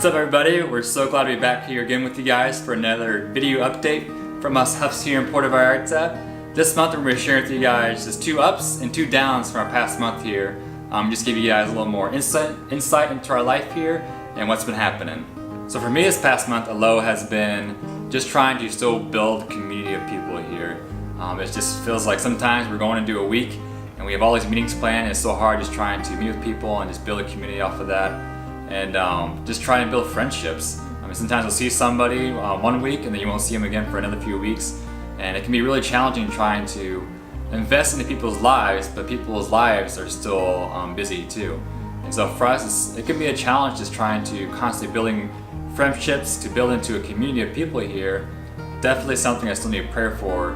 What's up everybody? We're so glad to be back here again with you guys for another video update from us Huffs here in Puerto Vallarta. This month we're going to be sharing with you guys just 2 ups and 2 downs from our past month here. Just give you guys a little more insight into our life here and what's been happening. So for me this past month, a low has been just trying to still build a community of people here. It just feels like sometimes we're going into a week and we have all these meetings planned and it's so hard just trying to meet with people and just build a community off of that. And just try and build friendships. Sometimes you'll see somebody 1 week and then you won't see them again for another few weeks. And it can be really challenging trying to invest into people's lives, but people's lives are still busy too. And so for us, it can be a challenge just trying to constantly building friendships to build into a community of people here. Definitely something I still need prayer for,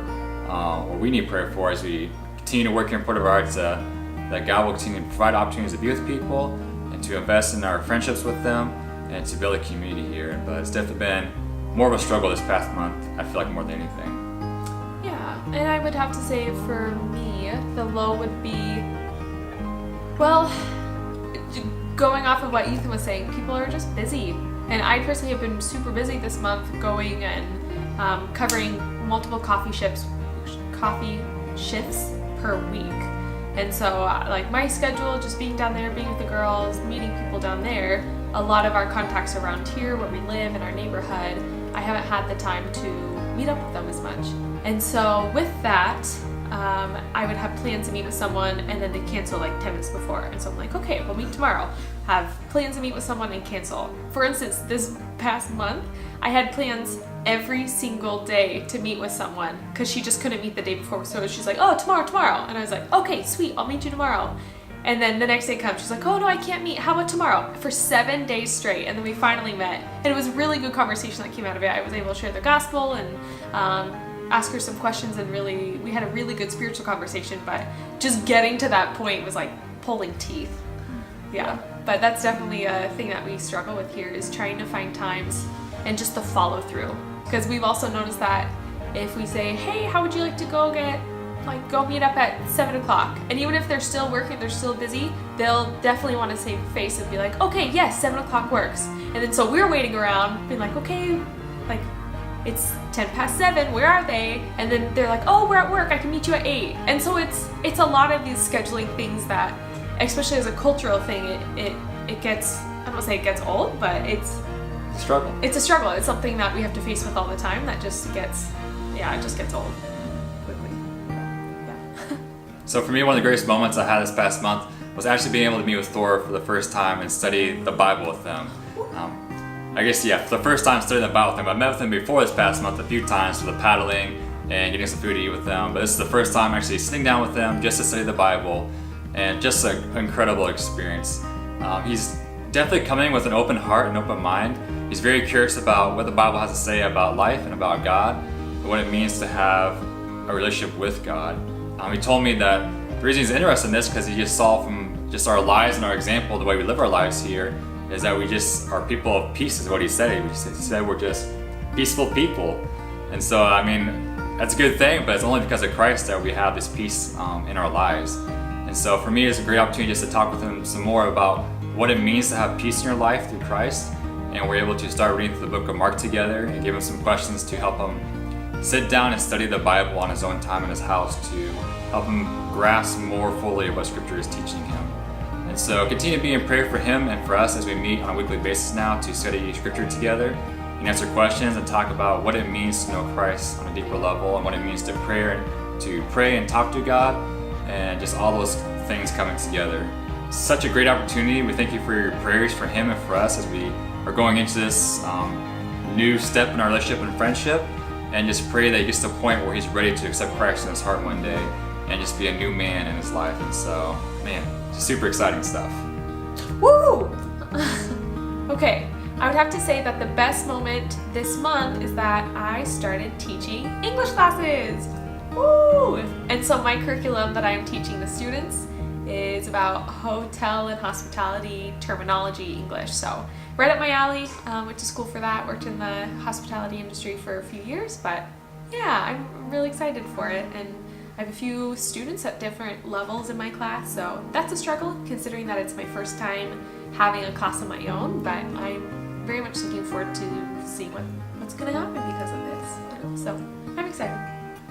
or we need prayer for as we continue to work here in Puerto Vallarta, that God will continue to provide opportunities to be with people, and to invest in our friendships with them and to build a community here. But it's definitely been more of a struggle this past month, I feel like, more than anything. Yeah, and I would have to say for me, the low would be, well, going off of what Ethan was saying, people are just busy. And I personally have been super busy this month going and covering multiple coffee shifts per week. And so like my schedule, just being down there, being with the girls, meeting people down there, a lot of our contacts around here where we live in our neighborhood, I haven't had the time to meet up with them as much. And so with that, I would have plans to meet with someone and then they cancel like 10 minutes before. And so I'm like, okay, we'll meet tomorrow. Have plans to meet with someone and cancel. For instance, this past month, I had plans every single day to meet with someone because she just couldn't meet the day before. So she's like, oh, tomorrow. And I was like, okay, sweet, I'll meet you tomorrow. And then the next day comes, she's like, oh no, I can't meet. How about tomorrow? For 7 days straight. And then we finally met. And it was a really good conversation that came out of it. I was able to share the gospel and ask her some questions, and we had a really good spiritual conversation, but just getting to that point was like pulling teeth. Yeah, but that's definitely a thing that we struggle with here, is trying to find times and just the follow through. Because we've also noticed that if we say, hey, how would you like to go meet up at 7 o'clock? And even if they're still working, they're still busy, they'll definitely want to save face and be like, okay, yes, 7 o'clock works. And then so we're waiting around, being like, okay, like it's 10 past 7, where are they? And then they're like, oh, we're at work, I can meet you at 8. And so it's a lot of these scheduling things that, especially as a cultural thing, it gets, I don't want to say it gets old, but it's a struggle. It's a struggle. It's something that we have to face with all the time that just gets, it just gets old quickly. Yeah. So for me, one of the greatest moments I had this past month was actually being able to meet with Thor for the first time and study the Bible with them. For the first time studying the Bible with them. I met with them before this past month a few times for the paddling and getting some food to eat with them, but this is the first time actually sitting down with them just to study the Bible, and just an incredible experience. He's definitely coming with an open heart and open mind. He's very curious about what the Bible has to say about life and about God, and what it means to have a relationship with God. He told me that the reason he's interested in this because he just saw from just our lives and our example, the way we live our lives here, is that we just are people of peace, is what he said. He said we're just peaceful people. And so, that's a good thing, but it's only because of Christ that we have this peace in our lives. And so for me, it's a great opportunity just to talk with him some more about what it means to have peace in your life through Christ. And we're able to start reading through the book of Mark together and give him some questions to help him sit down and study the Bible on his own time in his house, to help him grasp more fully what Scripture is teaching him. And so continue to be in prayer for him and for us as we meet on a weekly basis now to study Scripture together and answer questions and talk about what it means to know Christ on a deeper level and what it means to pray and talk to God, and just all those things coming together. Such a great opportunity. We thank you for your prayers for him and for us as we are going into this new step in our relationship and friendship, and just pray that he gets to the point where he's ready to accept Christ in his heart one day and just be a new man in his life. And so, just super exciting stuff. Woo! Okay, I would have to say that the best moment this month is that I started teaching English classes. Woo! And so my curriculum that I am teaching the students is about hotel and hospitality terminology English. So right up my alley. Went to school for that, worked in the hospitality industry for a few years, but yeah, I'm really excited for it. And I have a few students at different levels in my class, so that's a struggle considering that it's my first time having a class of my own, but I'm very much looking forward to seeing what's going to happen because of this. So I'm excited.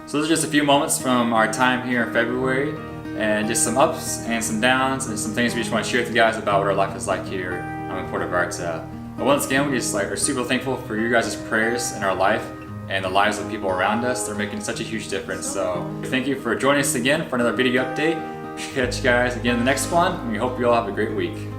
So those are just a few moments from our time here in February, and just some ups and some downs and some things we just want to share with you guys about what our life is like here in Puerto Vallarta. But once again, we just are super thankful for you guys' prayers in our life and the lives of people around us. They're making such a huge difference. So thank you for joining us again for another video update. We should catch you guys again in the next one, and we hope you all have a great week.